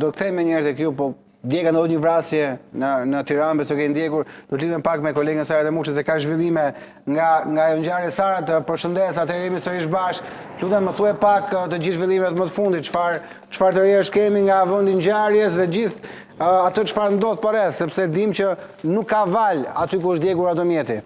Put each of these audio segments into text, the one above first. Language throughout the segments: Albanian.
do kthejmë një herë tek ju, po dje ka ndodhur një vrasje në Tiranë, besoj ke ndjekur, do të lidhem pak me kolegën Sara Demushi se ka zhvillime nga ajo ngjarje. Sara, të përshëndes, atëherë jemi sërish bashkë. Lutem më thuaj pak të gjithë zhvillimet më të fundit, çfarë të reja kemi nga vendi i ngjarjes dhe gjithë atë çfarë ndodh përreth, sepse dim që nuk ka val aty ku është djegur automjeti.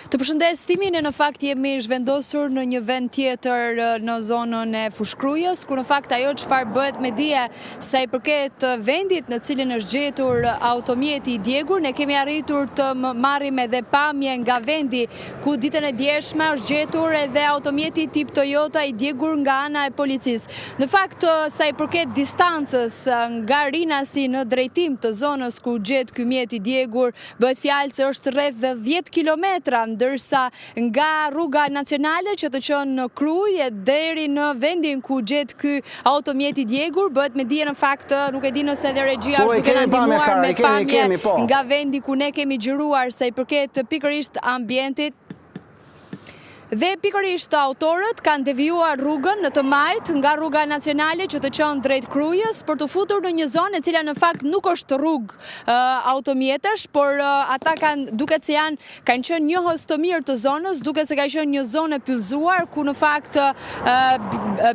Të përshëndes timin, në fakt jemi zhvendosur në një vend tjetër në zonën e Fushkrujës, ku në fakt ajo çfarë bëhet me dije sa i përket vendit në cilin është gjetur automjeti i djegur, ne kemi arritur të marrim edhe pamje nga vendi ku ditën e djeshme është gjetur edhe automjeti tip Toyota i djegur nga ana e policisë. Në fakt sa i përket distancës nga Rinasi në drejtim të zonës ku gjet ky mjet i djegur, bëhet fjalë se është rreth 10 kilometra, ndërsa nga rruga nacionale që të çon në Krujë deri në vendin ku gjet ky automjet i djegur, bëhet me dije në fakt, nuk e di nëse edhe regjia është duke na ndihmuar me pamje nga vendi ku ne kemi xhiruar sa i përket pikërisht ambientit. Dhe pikërisht autorët kanë devijuar rrugën në të majt nga rruga nacionale që të çon drejt Krujës për të futur në një zonë e cila në fakt nuk është rrugë automjetesh, por ata duket se kanë qenë njohës të mirë të zonës, duket se ka qenë një zonë e pyllzuar ku në fakt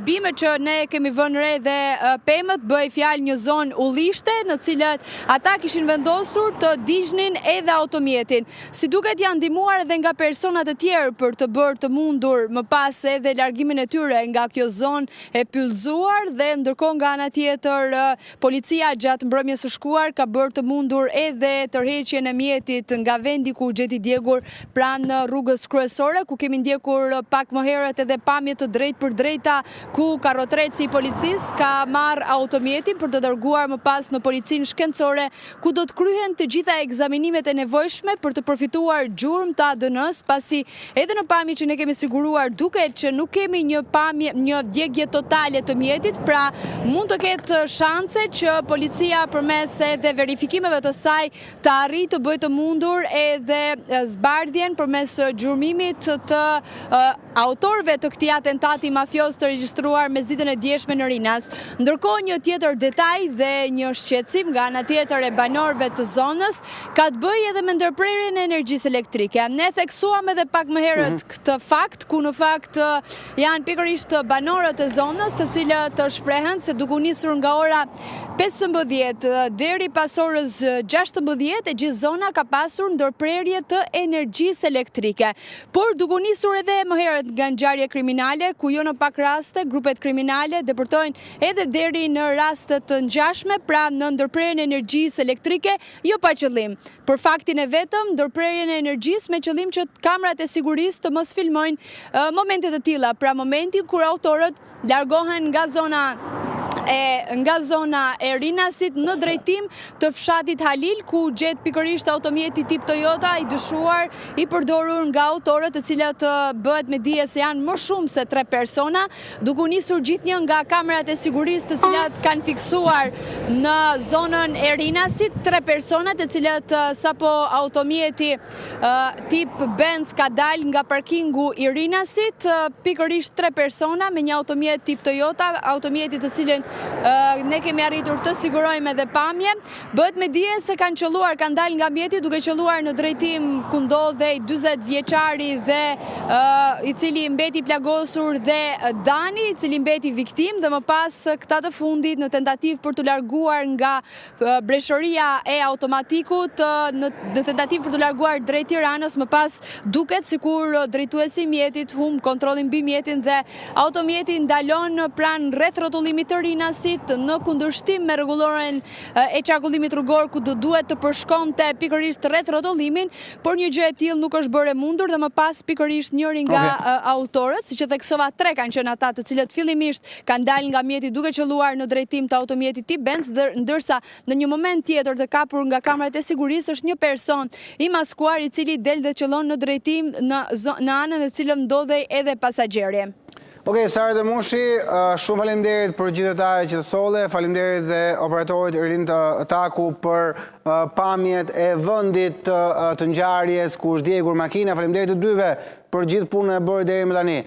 bime që ne kemi vënë re dhe pemët bëj fjalë një zonë ullishte në cilët ata kishin vendosur të digjnin edhe automjetin. Si duket janë ndihmuar edhe nga personat e tjerë për të bërë të mundur më pas edhe largimin e tyre nga kjo zonë e pyllzuar, dhe ndërkohë nga ana tjetër policia gjatë mbrëmjes së shkuar ka bërë të mundur edhe tërheqjen e mjetit nga vendi ku gjeti djegur pranë rrugës kryesore, ku kemi ndjekur pak më herët edhe pamje të drejtë për drejta ku karrotreci i policisë ka marrë automjetin për të dërguar më pas në policinë shkencore, ku do të kryhen të gjitha ekzaminimet e nevojshme për të përfituar gjurmë të ADN-s, pasi edhe në pamje që ne kemi siguruar duket që nuk kemi një djegje totale të mjetit, pra mund të ketë shanse që policia përmes edhe verifikimeve të saj të arrijë të bëjë të mundur edhe zbardhjen përmes gjurmimit të autorëve të këtij atentati mafios të regjistruar mesditën e djeshme në Rinas. Ndërkohë një tjetër detaj dhe një shqetësim nga ana tjetër e banorëve të zonës ka të bëjë edhe me ndërprerjen e energjisë elektrike. Ne theksuam edhe pak më herët këtë fakt, ku në fakt janë pikërisht banorët e zonës të cilët shprehen se duke u nisur nga ora 15 deri pas orës 16 e gjithë zona ka pasur ndërprerje të energjisë elektrike. Por duke u nisur edhe më herët nga ngjarje kriminale, ku jo në pak raste grupet kriminale depërtojnë edhe deri në raste të ngjashme, pra në ndërprerjen e energjisë elektrike, jo pa qëllim. Për faktin e vetëm, ndërprerjen e energjisë me qëllim që kamerat e sigurisë të mos filmojnë momente të tilla, pra momentin kur autorët largohen nga zona e Rinasit në drejtim të fshatit Halil, ku gjet pikërisht automjeti tip Toyota i dyshuar, i përdorur nga autorët, të cilat bëhet me dije se janë më shumë se 3 persona, duke u nisur gjithnjë nga kamerat e sigurisë të cilat kanë fiksuar në zonën e Rinasit 3 persona, të cilat sapo automjeti tip Benz ka dalë nga parkingu i Rinasit, pikërisht 3 persona me një automjet tip Toyota, automjeti të cilën ne kemi arritur të sigurojmë edhe pamje. Bëhet me dije se kanë qelluar, kanë dalë nga mjeti duke qelluar në drejtim ku ndodhej 40 vjeçari dhe i cili mbeti plagosur dhe Dani, i cili mbeti viktim, dhe më pas këta të fundit në tentativë për të larguar nga breshëria e automatikut, në tentativë për të larguar drejt Tiranës, më pas duket sikur drejtuesi i mjetit humb kontrollin mbi mjetin dhe automjeti ndalon pranë rreth rrotullimit të Rinasit në kundërshtim me rregulloren e qarkullimit rrugor, ku do duhet të përshkonte pikërisht rreth rrotullimin, por një gjë e tillë nuk është bërë mundur dhe më pas pikërisht njëri nga autorët, siç e theksova, 3 kanë qenë ata të cilët fillimisht kanë dalë nga mjeti duke qelluar në drejtim të automjetit tip Benz, ndërsa në një moment tjetër të kapur nga kamerat e sigurisë është një person i maskuar i cili del dhe qellon në drejtim në anën e cilën ndodhej edhe pasagjeri. Okej, Sara Demushi, shumë faleminderit për gjithë detajet që solle, faleminderit dhe operatorit Erlin Taku për pamjet e vendit të ngjarjes ku është djegur makina, faleminderit të dyve për gjithë punën e bërë deri më tani.